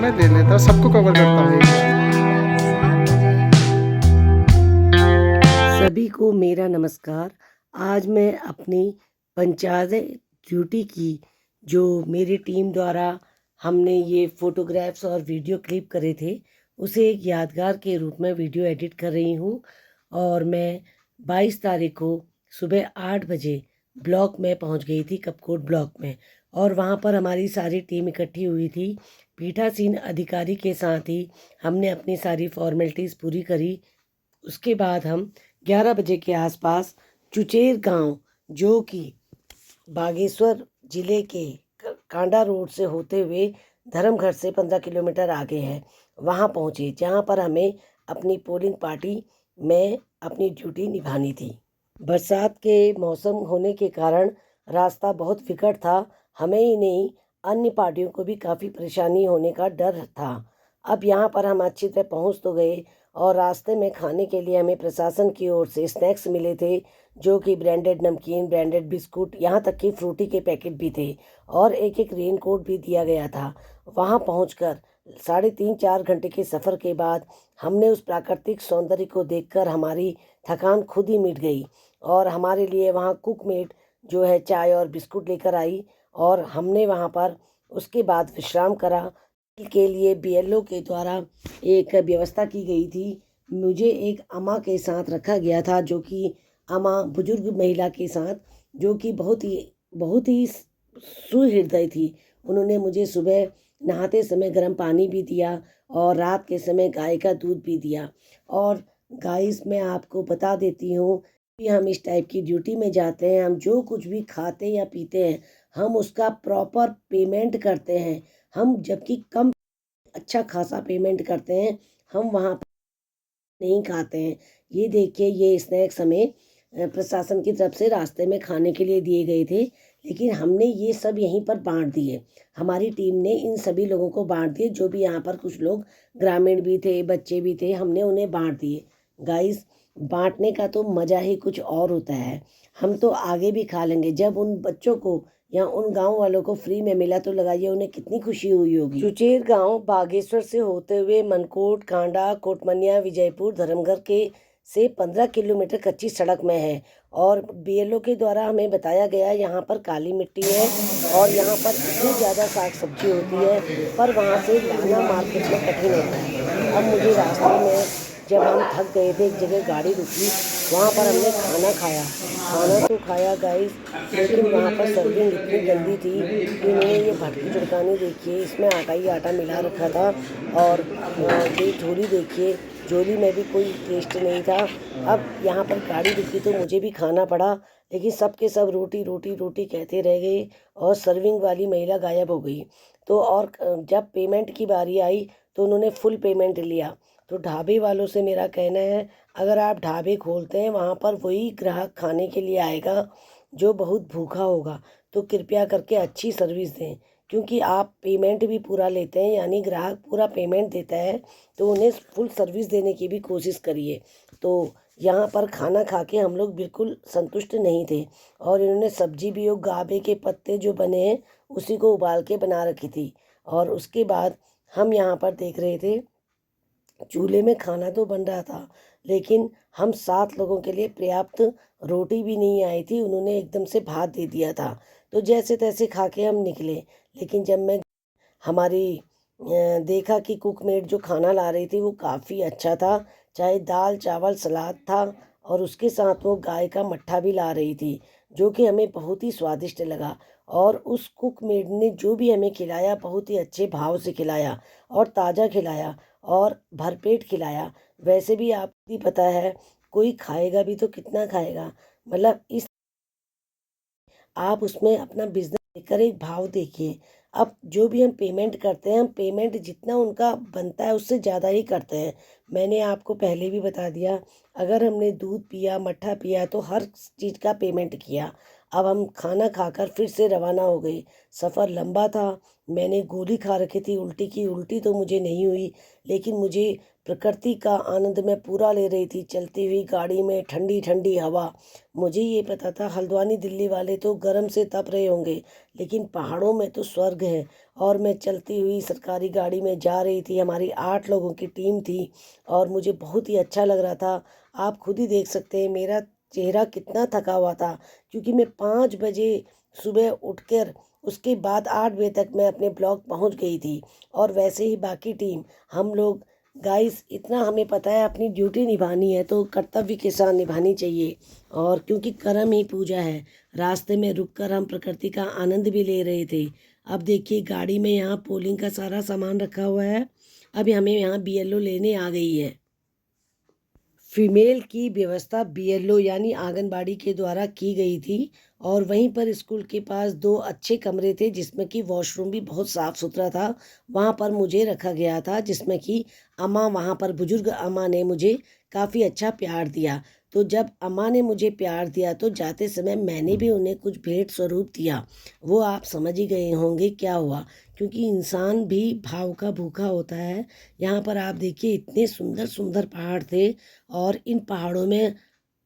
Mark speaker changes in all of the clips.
Speaker 1: मैं ले लेता हूँ, सबको कवर करता हूँ एक बार।
Speaker 2: सभी को मेरा नमस्कार। आज मैं अपनी पंचायत ड्यूटी की जो मेरी टीम द्वारा हमने ये फ़ोटोग्राफ्स और वीडियो क्लिप करे थे, उसे एक यादगार के रूप में वीडियो एडिट कर रही हूँ। और मैं 22 तारीख को सुबह 8 बजे ब्लॉक में पहुँच गई थी, कपकोट ब्लॉक में। और वहाँ पर हमारी सारी टीम इकट्ठी हुई थी। पीठासीन अधिकारी के साथ ही हमने अपनी सारी फॉर्मेलिटीज़ पूरी करी। उसके बाद हम 11 बजे के आसपास चुचेर गांव, जो कि बागेश्वर जिले के कांडा रोड से होते हुए धर्मघर से 15 किलोमीटर आगे है, वहां पहुंचे, जहां पर हमें अपनी पोलिंग पार्टी में अपनी ड्यूटी निभानी थी। बरसात के मौसम होने के कारण रास्ता बहुत विकट था। हमें ही नहीं, अन्य पार्टियों को भी काफ़ी परेशानी होने का डर था। अब यहाँ पर हम अच्छी तरह पहुँच तो गए, और रास्ते में खाने के लिए हमें प्रशासन की ओर से स्नैक्स मिले थे, जो कि ब्रांडेड नमकीन, ब्रांडेड बिस्कुट, यहाँ तक कि फ्रूटी के पैकेट भी थे, और एक एक रेन कोट भी दिया गया था। वहाँ पहुँचकर 3.5-4 घंटे के सफ़र के बाद हमने उस प्राकृतिक सौंदर्य को देखकर हमारी थकान खुद ही मिट गई। और हमारे लिए वहाँ कुकमेट जो है चाय और बिस्कुट लेकर आई, और हमने वहाँ पर उसके बाद विश्राम करा। के लिए बीएलओ के द्वारा एक व्यवस्था की गई थी। मुझे एक अम्मा के साथ रखा गया था, जो कि अम्मा बुजुर्ग महिला के साथ, जो कि बहुत ही सुहृदय थी। उन्होंने मुझे सुबह नहाते समय गर्म पानी भी दिया, और रात के समय गाय का दूध भी दिया। और गाइस, मैं आपको बता देती हूँ कि हम इस टाइप की ड्यूटी में जाते हैं, हम जो कुछ भी खाते या पीते हैं, हम उसका प्रॉपर पेमेंट करते हैं। हम जबकि कम अच्छा खासा पेमेंट करते हैं, हम वहाँ पर नहीं खाते हैं। ये देखिए, ये स्नैक्स हमें प्रशासन की तरफ से रास्ते में खाने के लिए दिए गए थे, लेकिन हमने ये सब यहीं पर बांट दिए। हमारी टीम ने इन सभी लोगों को बांट दिए, जो भी यहाँ पर कुछ लोग ग्रामीण भी थे, बच्चे भी थे, हमने उन्हें बांट दिए। गाइस, बांटने का तो मज़ा ही कुछ और होता है। हम तो आगे भी खा लेंगे। जब उन बच्चों को या उन गांव वालों को फ्री में मिला, तो लगाइए उन्हें कितनी खुशी हुई होगी। चुचेर गांव बागेश्वर से होते हुए मनकोट, कांडा, कोटमनिया, विजयपुर, धर्मघर के से 15 किलोमीटर कच्ची सड़क में है। और बीएलओ के द्वारा हमें बताया गया, यहाँ पर काली मिट्टी है, और यहाँ पर इतनी ज़्यादा साग सब्जी होती है, पर वहाँ से लाना मार्केट में कठिन होता है। अब मुझे रास्ते में, जब हम थक गए थे, एक जगह गाड़ी रुकी, वहाँ पर हमने खाना खाया। खाना तो खाया गाइस, लेकिन वहाँ पर सर्विंग इतनी गंदी थी कि उन्होंने ये भटकी चुड़कानी देखिए, इसमें आटा ही आटा मिला रखा था। और ये झोली देखिए, झोली में भी कोई टेस्ट नहीं था। अब यहाँ पर गाड़ी रुकी तो मुझे भी खाना पड़ा, लेकिन सब के सब रोटी रोटी रोटी कहते रह गए, और सर्विंग वाली महिला गायब हो गई। तो और जब पेमेंट की बारी आई, तो उन्होंने फुल पेमेंट लिया। तो ढाबे वालों से मेरा कहना है, अगर आप ढाबे खोलते हैं, वहाँ पर वही ग्राहक खाने के लिए आएगा जो बहुत भूखा होगा। तो कृपया करके अच्छी सर्विस दें, क्योंकि आप पेमेंट भी पूरा लेते हैं, यानी ग्राहक पूरा पेमेंट देता है, तो उन्हें फुल सर्विस देने की भी कोशिश करिए। तो यहाँ पर खाना खा के हम लोग बिल्कुल संतुष्ट नहीं थे, और इन्होंने सब्जी भी वो गाबे के पत्ते जो बने हैं, उसी को उबाल के बना रखी थी। और उसके बाद हम यहाँ पर देख रहे थे, चूल्हे में खाना तो बन रहा था, लेकिन हम 7 लोगों के लिए पर्याप्त रोटी भी नहीं आई थी। उन्होंने एकदम से भात दे दिया था। तो जैसे तैसे खा के हम निकले। लेकिन जब मैं हमारी देखा कि कुकमेट जो खाना ला रही थी वो काफ़ी अच्छा था, चाहे दाल चावल सलाद था, और उसके साथ वो गाय का मट्ठा भी ला रही थी, जो कि हमें बहुत ही स्वादिष्ट लगा। और उस कुकमेट ने जो भी हमें खिलाया, बहुत ही अच्छे भाव से खिलाया, और ताज़ा खिलाया, और भरपेट खिलाया। वैसे भी आपको पता है, कोई खाएगा भी तो कितना खाएगा, मतलब इस आप उसमें अपना बिजनेस लेकर एक भाव देखिए। अब जो भी हम पेमेंट करते हैं, हम पेमेंट जितना उनका बनता है उससे ज़्यादा ही करते हैं। मैंने आपको पहले भी बता दिया, अगर हमने दूध पिया, मट्ठा पिया, तो हर चीज़ का पेमेंट किया। अब हम खाना खाकर फिर से रवाना हो गए। सफ़र लंबा था। मैंने गोली खा रखी थी उल्टी की। उल्टी तो मुझे नहीं हुई, लेकिन मुझे प्रकृति का आनंद मैं पूरा ले रही थी। चलती हुई गाड़ी में ठंडी ठंडी हवा। मुझे ये पता था हल्द्वानी दिल्ली वाले तो गर्म से तप रहे होंगे, लेकिन पहाड़ों में तो स्वर्ग है। और मैं चलती हुई सरकारी गाड़ी में जा रही थी। हमारी 8 लोगों की टीम थी और मुझे बहुत ही अच्छा लग रहा था। आप खुद ही देख सकते हैं मेरा चेहरा कितना थका हुआ था, क्योंकि मैं 5 बजे सुबह उठकर उसके बाद 8 बजे तक मैं अपने ब्लॉक पहुंच गई थी। और वैसे ही बाकी टीम, हम लोग गाइस, इतना हमें पता है अपनी ड्यूटी निभानी है तो कर्तव्य के साथ निभानी चाहिए। और क्योंकि कर्म ही पूजा है, रास्ते में रुककर हम प्रकृति का आनंद भी ले रहे थे। अब देखिए गाड़ी में यहाँ पोलिंग का सारा सामान रखा हुआ है। अभी हमें यहाँ बीएलओ लेने आ गई है। फीमेल की व्यवस्था बीएलओ यानी आंगनबाड़ी के द्वारा की गई थी। और वहीं पर स्कूल के पास 2 अच्छे कमरे थे जिसमें कि वॉशरूम भी बहुत साफ़ सुथरा था। वहाँ पर मुझे रखा गया था, जिसमें कि अम्मा, वहाँ पर बुजुर्ग अम्मा ने मुझे काफ़ी अच्छा प्यार दिया। तो जब अम्मा ने मुझे प्यार दिया तो जाते समय मैंने भी उन्हें कुछ भेंट स्वरूप दिया। वो आप समझ ही गए होंगे क्या हुआ, क्योंकि इंसान भी भाव का भूखा होता है। यहाँ पर आप देखिए इतने सुंदर सुंदर पहाड़ थे और इन पहाड़ों में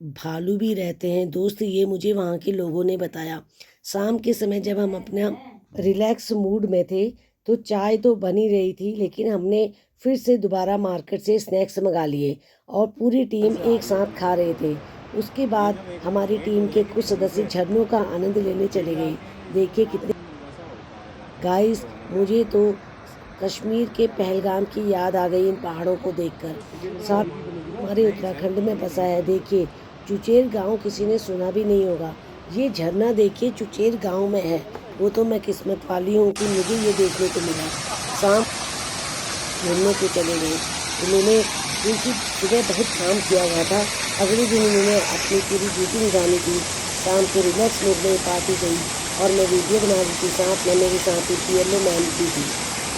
Speaker 2: भालू भी रहते हैं दोस्त, ये मुझे वहाँ के लोगों ने बताया। शाम के समय जब हम अपना रिलैक्स मूड में थे तो चाय तो बनी रही थी, लेकिन हमने फिर से दोबारा मार्केट से स्नैक्स मंगा लिए और पूरी टीम एक साथ खा रहे थे। उसके बाद हमारी टीम के कुछ सदस्य झरनों का आनंद लेने चले गए। देखिए कितने गाइस, मुझे तो कश्मीर के पहलगाम की याद आ गई इन पहाड़ों को देखकर। साथ हमारे उत्तराखंड में बसा है। देखिए चुचेर गांव किसी ने सुना भी नहीं होगा। ये झरना देखिए चुचेर गांव में है। वो तो मैं किस्मत वाली हूँ कि मुझे ये देखने को मिला। शाम घूमने को चले गए उन्होंने, क्योंकि सुबह बहुत काम किया हुआ था। अगले दिन उन्होंने अपनी पूरी ड्यूटी निभानी थी। शाम को रिलैक्स मूड में पार्टी गई और मैं वीडियो बना रही थी। साथ में मेरे साथ ही पीएलओ मैम भी थी।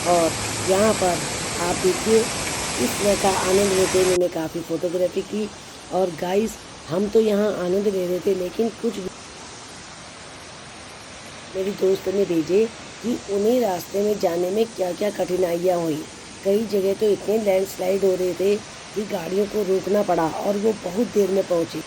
Speaker 2: और यहाँ पर आप देखिए इस तरह का आनंद लेते उन्होंने काफ़ी फ़ोटोग्राफी की। और गाइस, हम तो यहाँ आनंद ले रहे थे, लेकिन कुछ मेरी दोस्त ने भेजे कि उन्हें रास्ते में जाने में क्या क्या कठिनाइयाँ हुई। कई जगह तो इतने लैंडस्लाइड हो रहे थे कि गाड़ियों को रोकना पड़ा और वो बहुत देर में पहुँची।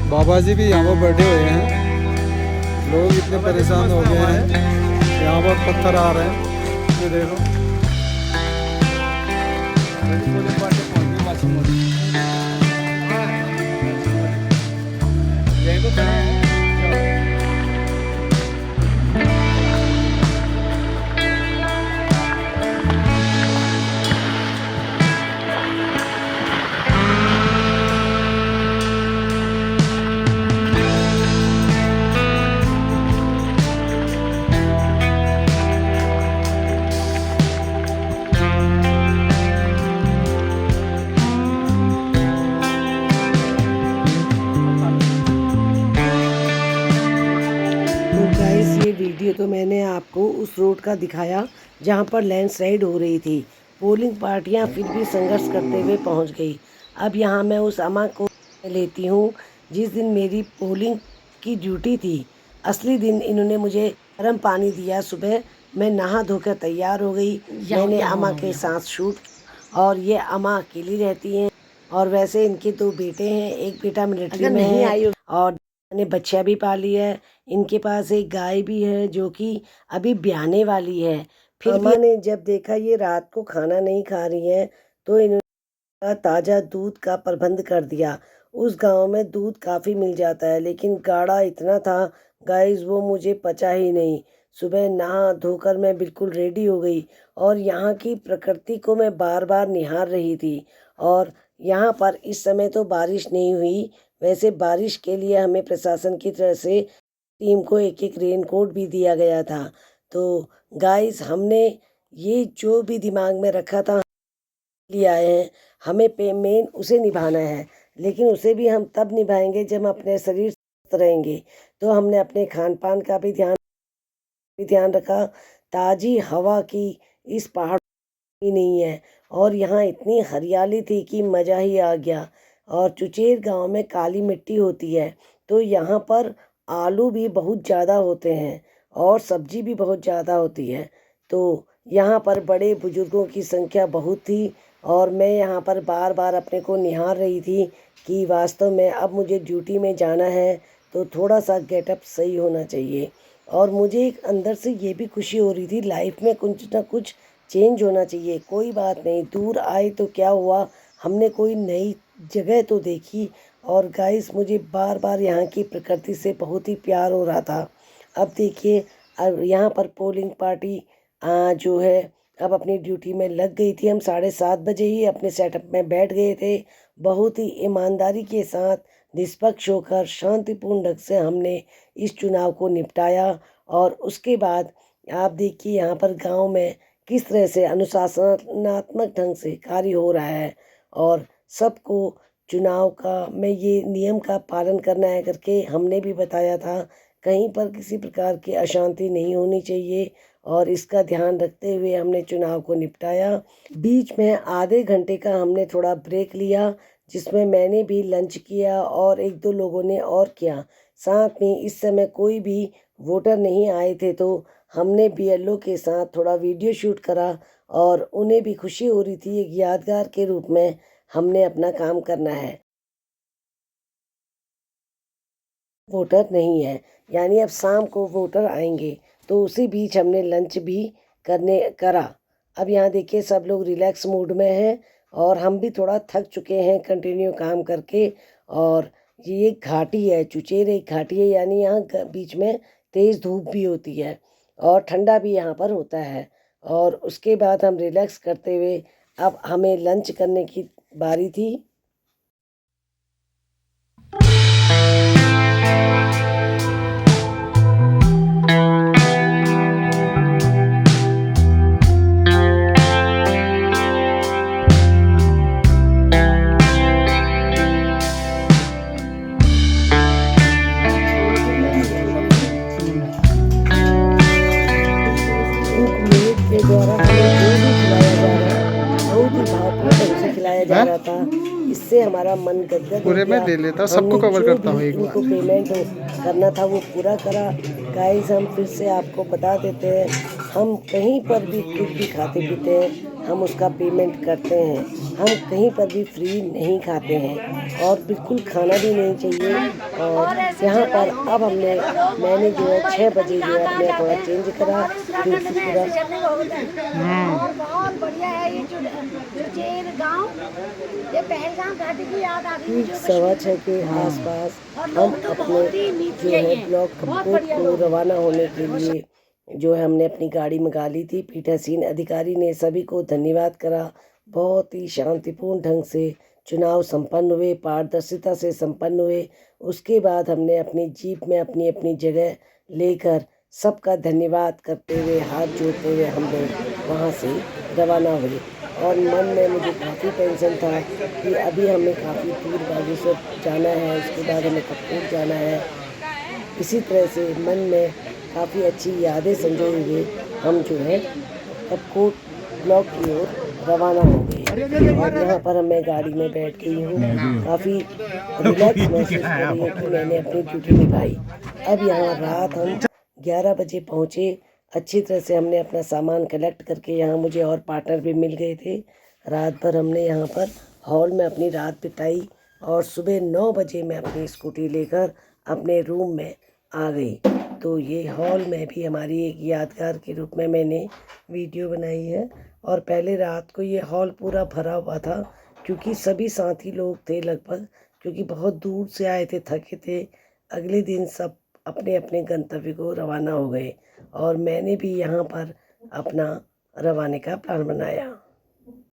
Speaker 1: बाबा जी भी यहाँ पर बैठे हुए हैं। लोग इतने परेशान हो गए हैं, यहाँ पर पत्थर आ रहे हैं, ये देखो। तो गाइस, ये वीडियो तो मैंने आपको उस रोड का दिखाया जहाँ पर लैंडस्लाइड हो रही थी। पोलिंग पार्टियाँ फिर भी संघर्ष करते हुए पहुँच गई। अब यहाँ मैं उस अम्मा को लेती हूँ जिस दिन मेरी पोलिंग की ड्यूटी थी। असली दिन इन्होंने मुझे गर्म पानी दिया। सुबह मैं नहा धोकर तैयार हो गई। मैंने अम्मा के साथ शूट, और ये अम्मा अकेली रहती हैं। और वैसे इनके 2 बेटे हैं, एक बेटा मिलिट्री में है और मैंने बच्चा भी पाली है। इनके पास एक गाय भी है जो कि अभी ब्याने वाली है। फिर अम्मा ने जब देखा ये रात को खाना नहीं खा रही है तो इन्होंने ताज़ा दूध का प्रबंध कर दिया। उस गांव में दूध काफ़ी मिल जाता है, लेकिन गाढ़ा इतना था गाइस, वो मुझे पचा ही नहीं। सुबह नहा धोकर मैं बिल्कुल रेडी हो गई और यहाँ की प्रकृति को मैं बार बार निहार रही थी। और यहाँ पर इस समय तो बारिश नहीं हुई। वैसे बारिश के लिए हमें प्रशासन की तरफ से टीम को एक एक रेनकोट भी दिया गया था। तो गाइस, हमने ये जो भी दिमाग में रखा था लिया है, हमें मेन उसे निभाना है। लेकिन उसे भी हम तब निभाएंगे जब हम अपने शरीर स्वस्थ रहेंगे। तो हमने अपने खान पान का भी ध्यान रखा। ताज़ी हवा की इस पहाड़ ही नहीं है, और यहाँ इतनी हरियाली थी कि मज़ा ही आ गया। और चुचेर गांव में काली मिट्टी होती है, तो यहाँ पर आलू भी बहुत ज़्यादा होते हैं और सब्जी भी बहुत ज़्यादा होती है। तो यहाँ पर बड़े बुजुर्गों की संख्या बहुत थी, और मैं यहाँ पर बार बार अपने को निहार रही थी कि वास्तव में अब मुझे ड्यूटी में जाना है, तो थोड़ा सा गेटअप सही होना चाहिए। और मुझे एक अंदर से ये भी खुशी हो रही थी, लाइफ में कुछ ना कुछ चेंज होना चाहिए। कोई बात नहीं, दूर आए तो क्या हुआ, हमने कोई नई जगह तो देखी। और गाइस, मुझे बार बार यहाँ की प्रकृति से बहुत ही प्यार हो रहा था। अब देखिए, अब यहाँ पर पोलिंग पार्टी जो है अब अपनी ड्यूटी में लग गई थी। हम 7:30 बजे ही अपने सेटअप में बैठ गए थे। बहुत ही ईमानदारी के साथ, निष्पक्ष होकर, शांतिपूर्ण ढंग से हमने इस चुनाव को निपटाया। और उसके बाद आप देखिए यहाँ पर गांव में किस तरह से अनुशासनात्मक ढंग से कार्य हो रहा है, और सबको चुनाव का में ये नियम का पालन करना है करके हमने भी बताया था। कहीं पर किसी प्रकार की अशांति नहीं होनी चाहिए, और इसका ध्यान रखते हुए हमने चुनाव को निपटाया। बीच में आधे घंटे का हमने थोड़ा ब्रेक लिया, जिसमें मैंने भी लंच किया और एक दो लोगों ने और किया। साथ में इस समय कोई भी वोटर नहीं आए थे, तो हमने बीएलओ के साथ थोड़ा वीडियो शूट करा, और उन्हें भी खुशी हो रही थी। एक यादगार के रूप में हमने अपना काम करना है। वोटर नहीं है, यानी अब शाम को वोटर आएंगे, तो उसी बीच हमने लंच भी करा। अब यहाँ देखिए, सब लोग रिलैक्स मूड में हैं, और हम भी थोड़ा थक चुके हैं कंटिन्यू काम करके। और ये एक घाटी है, चुचेर एक घाटी है, यानी यहाँ बीच में तेज़ धूप भी होती है और ठंडा भी यहाँ पर होता है। और उसके बाद हम रिलैक्स करते हुए अब हमें लंच करने की बारी थी। कुकमेट के द्वारा हमें जो भी खिलाया जा रहा है, बहुत ही भावपूर्ण ढंग से खिलाया जा रहा था। इससे हमारा मन गदगद हो
Speaker 3: पूरे में
Speaker 1: गया।
Speaker 3: ले लेता हूँ, सबको
Speaker 1: हमने
Speaker 3: कवर
Speaker 1: जो
Speaker 3: करता हूँ
Speaker 1: भी
Speaker 3: एक
Speaker 1: इनको
Speaker 3: बार।
Speaker 1: पेमेंट करना था वो पूरा करा। गाइस, हम फिर से आपको बता देते हैं, हम कहीं पर भी कुछ भी खाते पीते हैं, हम उसका पेमेंट करते हैं। हम कहीं पर भी फ्री नहीं खाते हैं, और बिल्कुल खाना भी नहीं चाहिए। और यहाँ पर अब मैंने जो है 6 बजे जो है अपने थोड़ा चेंज करा, क्योंकि पूरा
Speaker 4: बहुत बढ़िया है ये चुचेर गांव। ये पहलगाम घाटी की याद आ गई
Speaker 1: ठीक
Speaker 4: मुझे।
Speaker 1: 6:15 के आसपास
Speaker 4: और
Speaker 1: हम
Speaker 4: लोग तो बहुत
Speaker 1: अपने
Speaker 4: ही
Speaker 1: जो
Speaker 4: नीचे
Speaker 1: है
Speaker 4: हैं,
Speaker 1: ब्लॉक
Speaker 4: बहुत
Speaker 1: कपकोट
Speaker 4: बढ़िया
Speaker 1: को
Speaker 4: लोग।
Speaker 1: रवाना होने के लिए जो है हमने अपनी गाड़ी मंगा ली थी। पीठासीन अधिकारी ने सभी को धन्यवाद करा। बहुत ही शांतिपूर्ण ढंग से चुनाव संपन्न हुए, पारदर्शिता से संपन्न हुए। उसके बाद हमने अपनी जीप में अपनी अपनी जगह लेकर सबका धन्यवाद करते हुए, हाथ जोड़ते हुए हम लोग वहाँ से रवाना हुए। और मन में मुझे काफ़ी टेंशन था कि अभी हमें काफ़ी दूर बागेश्वर जाना है, उसके बाद हमें कपकोट जाना है। इसी तरह से मन में काफ़ी अच्छी यादें संजोए हुए हम जो है कपकोट ब्लॉक की ओर रवाना हो गए। और यहाँ पर मैं गाड़ी में बैठ गई हूँ, काफ़ी रिलैक्स महसूस कर रही हूँ कि मैंने अपनी ड्यूटी निभाई। अब यहाँ रात हम 11 बजे पहुँचे। अच्छी तरह से हमने अपना सामान कलेक्ट करके, यहाँ मुझे और पार्टनर भी मिल गए थे। रात भर हमने यहाँ पर हॉल में अपनी रात बिताई, और सुबह 9 बजे मैं अपनी स्कूटी लेकर अपने रूम में आ गई। तो ये हॉल में भी हमारी एक यादगार के रूप में मैंने वीडियो बनाई है। और पहले रात को ये हॉल पूरा भरा हुआ था, क्योंकि सभी साथी लोग थे लगभग, क्योंकि बहुत दूर से आए थे, थके थे। अगले दिन सब अपने अपने गंतव्य को रवाना हो गए, और मैंने भी यहाँ पर अपना रवाने का प्लान बनाया।